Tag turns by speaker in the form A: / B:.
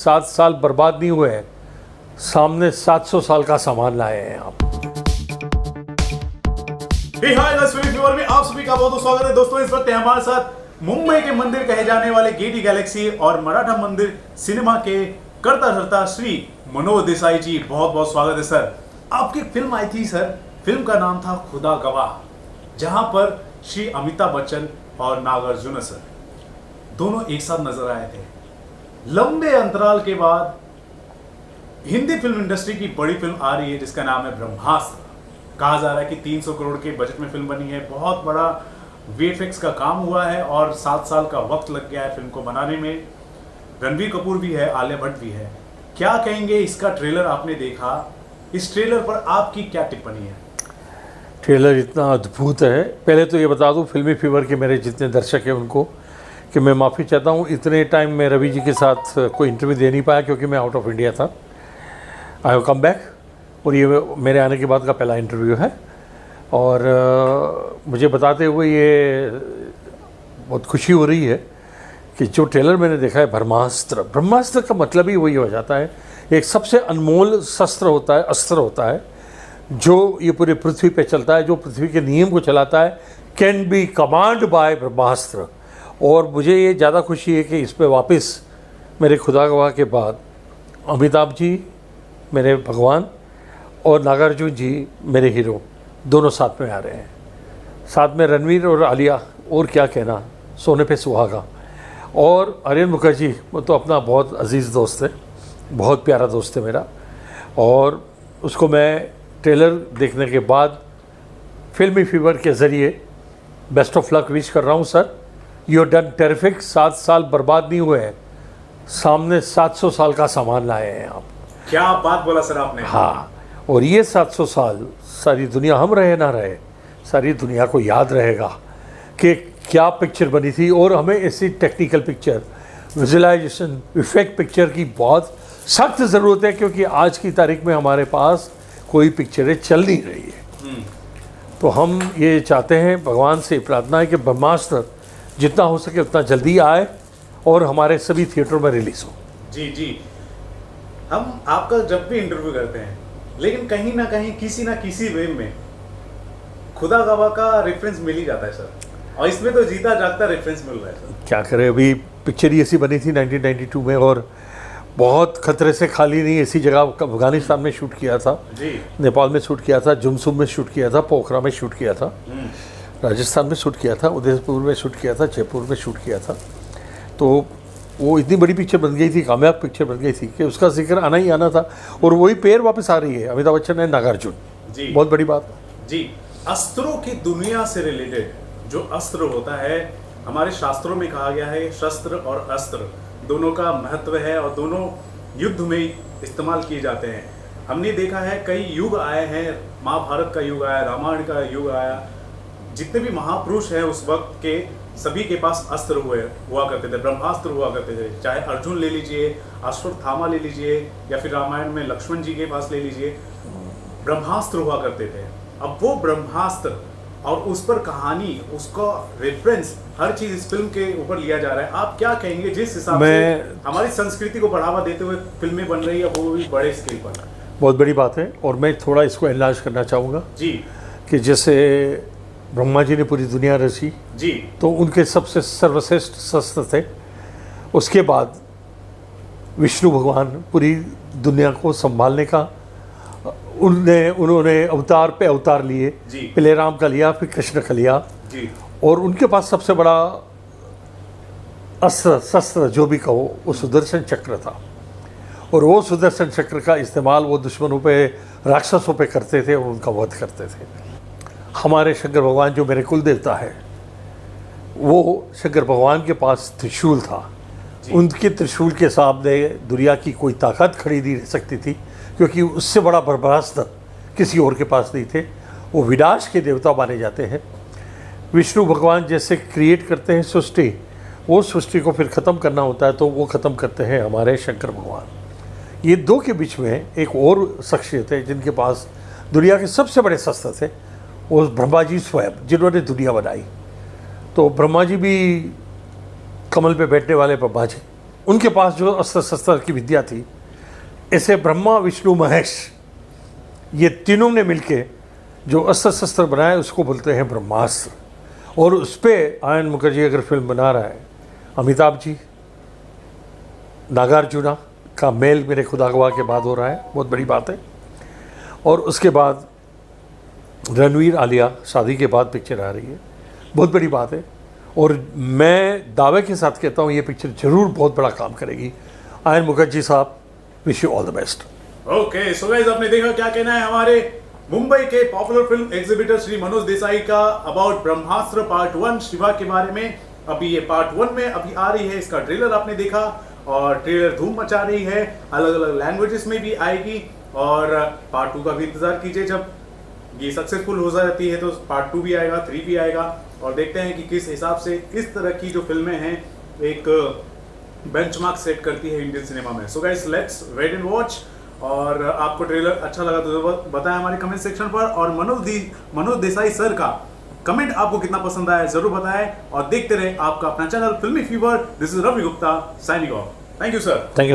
A: साल बर्बाद नहीं हुए हैं, सामने 700 साल का सामान लाए हैं आप।
B: हाय फिल्मी फीवर में आप सभी का बहुत बहुत स्वागत है दोस्तों। इस वक्त हमारे साथ मुंबई के मंदिर कहे जाने वाले गेटी गैलेक्सी और मराठा मंदिर सिनेमा के कर्ता धर्ता श्री मनोज देसाई जी, बहुत बहुत स्वागत है सर। आपकी फिल्म आई थी सर, फिल्म का नाम था खुदा गवाह, जहां पर श्री अमिताभ बच्चन और नागार्जुन सर दोनों एक साथ नजर आए थे। लंबे अंतराल के बाद हिंदी फिल्म इंडस्ट्री की बड़ी फिल्म आ रही है जिसका नाम है ब्रह्मास्त्र। कहा जा रहा है कि 300 करोड़ के बजट में फिल्म बनी है, बहुत बड़ा वीएफएक्स का काम हुआ है और 7 साल का वक्त लग गया है फिल्म को बनाने में। रणबीर कपूर भी है, आलिया भट्ट भी है। क्या कहेंगे, इसका ट्रेलर आपने देखा, इस ट्रेलर पर आपकी क्या टिप्पणी है?
A: ट्रेलर इतना अद्भुत है। पहले तो ये बता दूं फिल्मी फीवर के मेरे जितने दर्शक हैं उनको कि मैं माफ़ी चाहता हूँ, इतने टाइम मैं रवि जी के साथ कोई इंटरव्यू दे नहीं पाया क्योंकि मैं आउट ऑफ इंडिया था। आई हैव कम बैक और ये मेरे आने के बाद का पहला इंटरव्यू है और मुझे बताते हुए ये बहुत खुशी हो रही है कि जो ट्रेलर मैंने देखा है ब्रह्मास्त्र का मतलब ही वही हो जाता है, एक सबसे अनमोल शस्त्र होता है, अस्त्र होता है जो ये पूरे पृथ्वी पे चलता है, जो पृथ्वी के नियम को चलाता है, कैन बी कमांड बाय ब्रह्मास्त्र। और मुझे ये ज़्यादा खुशी है कि इस पे वापस मेरे खुदा गवाह के बाद अमिताभ जी मेरे भगवान और नागार्जुन जी मेरे हीरो दोनों साथ में आ रहे हैं। साथ में रणवीर और आलिया, और क्या कहना, सोने पे सुहागा। और आर्यन मुखर्जी वो तो अपना बहुत अजीज़ दोस्त है, बहुत प्यारा दोस्त है मेरा, और उसको मैं ट्रेलर देखने के बाद फिल्मी फीवर के ज़रिए बेस्ट ऑफ लक विश कर रहा हूँ सर। You done terrific. 7 साल बर्बाद नहीं हुए हैं, सामने 700 साल का सामान लाए हैं आप।
B: क्या बात बोला सर आपने।
A: हाँ, और ये 700 साल सारी दुनिया, हम रहे ना रहे, सारी दुनिया को याद रहेगा कि क्या पिक्चर बनी थी। और हमें ऐसी technical picture, visualisation, effect picture की बहुत सख्त ज़रूरत है क्योंकि आज की तारीख में हमारे पास कोई पिक्चरें चल नहीं रही है। तो हम ये चाहते हैं, भगवान से प्रार्थना है कि ब्रह्मास्त्र जितना हो सके उतना जल्दी आए और हमारे सभी थिएटर में रिलीज़ हो।
B: जी जी, हम आपका जब भी इंटरव्यू करते हैं लेकिन कहीं ना कहीं किसी ना किसी वे में खुदा गवाह का रेफरेंस मिल ही जाता है सर, और इसमें तो जीता जागता रेफरेंस मिल रहा है सर।
A: क्या करें, अभी पिक्चर ही ऐसी बनी थी 1992 में और बहुत खतरे से खाली नहीं, ऐसी जगह अफगानिस्तान में शूट किया था
B: जी,
A: नेपाल में शूट किया था, जुमसुम में शूट किया था, पोखरा में शूट किया था, राजस्थान में शूट किया था, उदयपुर में शूट किया था, जयपुर में शूट किया था। तो वो इतनी बड़ी पिक्चर बन गई थी, कामयाब पिक्चर बन गई थी कि उसका जिक्र आना ही आना था। और वही पेयर वापस आ रही है, अमिताभ बच्चन एंड नागार्जुन।
B: जी,
A: बहुत बड़ी बात
B: जी। अस्त्रों की दुनिया से रिलेटेड जो अस्त्र होता है, हमारे शास्त्रों में कहा गया है शस्त्र और अस्त्र दोनों का महत्व है और दोनों युद्ध में इस्तेमाल किए जाते हैं। हमने देखा है कई युग आए हैं, महाभारत का युग आया, रामायण का युग आया, जितने भी महापुरुष हैं उस वक्त के सभी के पास अस्त्र हुआ करते थे, ब्रह्मास्त्र हुआ करते थे। चाहे अर्जुन ले लीजिए, अश्वत्थामा ले लीजिए, या फिर रामायण में लक्ष्मण जी के पास ले लीजिए, ब्रह्मास्त्र हुआ करते थे। अब वो ब्रह्मास्त्र और उस पर कहानी, उसका रेफरेंस, हर चीज इस फिल्म के ऊपर लिया जा रहा है। आप क्या कहेंगे जिस हिसाब से हमारी संस्कृति को बढ़ावा देते हुए फिल्में बन रही है, वो भी बड़े स्केल पर?
A: बहुत बड़ी बात है और मैं थोड़ा इसको एनलार्ज करना चाहूँगा
B: जी,
A: कि जैसे ब्रह्मा जी ने पूरी दुनिया रची
B: जी,
A: तो उनके सबसे सर्वश्रेष्ठ शस्त्र थे। उसके बाद विष्णु भगवान पूरी दुनिया को संभालने का उन्होंने अवतार पे अवतार लिए। पहले राम का लिया, फिर कृष्ण का लिया
B: जी,
A: और उनके पास सबसे बड़ा अस्त्र शस्त्र जो भी कहो वो सुदर्शन चक्र था। और वो सुदर्शन चक्र का इस्तेमाल वो दुश्मनों पे, राक्षसों पे करते थे और उनका वध करते थे। हमारे शंकर भगवान जो मेरे कुल देवता है, वो शंकर भगवान के पास त्रिशूल था। उनके त्रिशूल के सामने दुनिया की कोई ताकत खड़ी नहीं रह सकती थी क्योंकि उससे बड़ा ब्रह्मास्त्र किसी और के पास नहीं थे। वो विनाश के देवता माने जाते हैं। विष्णु भगवान जैसे क्रिएट करते हैं सृष्टि, वो सृष्टि को फिर ख़त्म करना होता है तो वो ख़त्म करते हैं हमारे शंकर भगवान। ये दो के बीच में एक और शख्सियत है जिनके पास दुनिया के सबसे बड़े शस्त्र थे, वो ब्रह्मा जी स्वयं, जिन्होंने दुनिया बनाई। तो ब्रह्मा जी भी कमल पे बैठने वाले ब्रह्मा जी, उनके पास जो अस्त्र शस्त्र की विद्या थी, ऐसे ब्रह्मा विष्णु महेश ये तीनों ने मिलके जो अस्त्र शस्त्र बनाए उसको बोलते हैं ब्रह्मास्त्र। और उस पर आयन मुखर्जी अगर फिल्म बना रहा है, अमिताभ जी नागार्जुना का मेल मेरे खुदा गवाह के बाद हो रहा है, बहुत बड़ी बात है। और उसके बाद रणवीर आलिया शादी के बाद पिक्चर आ रही है, बहुत बड़ी बात है। और मैं दावे के साथ कहता हूँ ये पिक्चर जरूर बहुत बड़ा काम करेगी। आयन मुखर्जी साहब, wish you all the best.
B: Okay so guys, आपने देखा क्या कहना है हमारे मुंबई के popular film exhibitor Shri Manoj Desai का अबाउट ब्रह्मास्त्र पार्ट 1 शिवा के बारे में। अभी ये पार्ट 1 में अभी आ रही है, इसका ट्रेलर आपने देखा और ट्रेलर धूम मचा रही है, अलग अलग लैंग्वेजेस में भी आएगी। और पार्ट 2 का भी इंतजार कीजिए, जब ये सक्सेसफुल हो जाती है तो पार्ट 2 भी आएगा, 3 भी आएगा। और देखते हैं कि किस हिसाब से इस तरह की जो फिल्में हैं एक बेंचमार्क सेट करती है इंडियन सिनेमा में। So guys, let's wait and watch. और आपको ट्रेलर अच्छा लगा तो बताएं हमारे कमेंट सेक्शन पर। और मनोज देसाई सर का कमेंट आपको कितना पसंद आया जरूर बताएं। और देखते रहे आपका अपना channel Filmi Fever. This is Ravi Gupta signing off. Thank you sir.
A: Thank you sir.